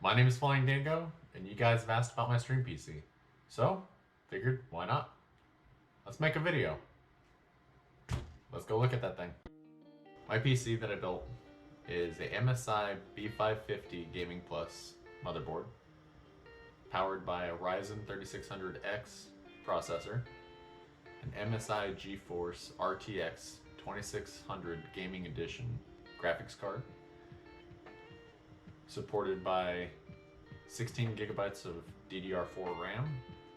My name is Flying Dingo, and you guys have asked about my stream PC. So, figured, why not? Let's make a video. Let's go look at that thing. My PC that I built is a MSI B550 Gaming Plus motherboard, powered by a Ryzen 3600X processor, an MSI GeForce RTX 2600 Gaming Edition graphics card, supported by 16 gigabytes of DDR4 RAM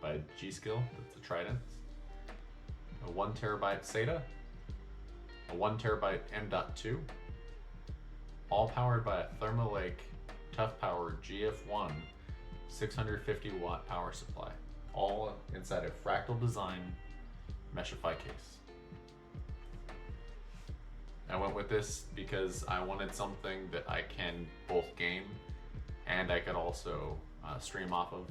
by G.Skill, that's the Trident, a 1 terabyte SATA, a 1 terabyte M.2, all powered by a Thermalake Toughpower GF1 650 watt power supply, all inside a fractal design Meshify case. I went with this because I wanted something that I can both game and I could also stream off of.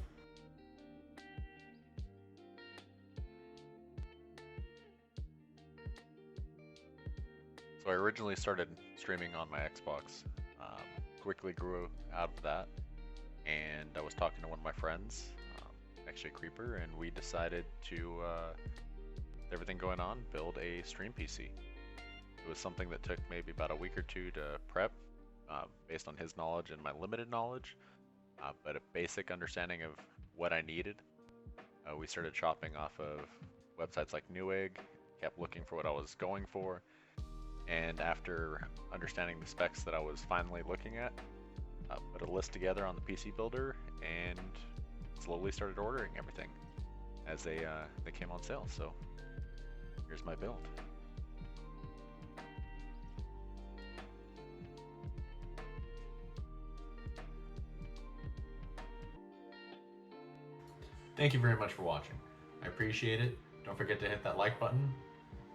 So I originally started streaming on my Xbox, quickly grew out of that, and I was talking to one of my friends, actually Creeper, and we decided to, with everything going on, build a stream PC. It was something that took maybe about a week or two to prep, based on his knowledge and my limited knowledge, but a basic understanding of what I needed. We started shopping off of websites like Newegg, kept looking for what I was going for, and after understanding the specs that I was finally looking at, put a list together on the PC Builder and slowly started ordering everything as they came on sale. So here's my build. Thank you very much for watching. I appreciate it. Don't forget to hit that like button,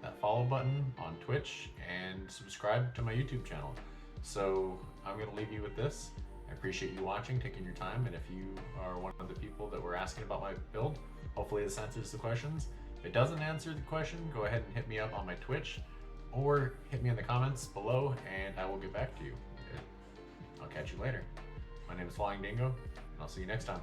that follow button on Twitch, and subscribe to my YouTube channel. So I'm going to leave you with this. I appreciate you watching, taking your time, and if you are one of the people that were asking about my build, hopefully this answers the questions. If it doesn't answer the question, go ahead and hit me up on my Twitch, or hit me in the comments below, and I will get back to you. I'll catch you later. My name is Flying Dingo, and I'll see you next time.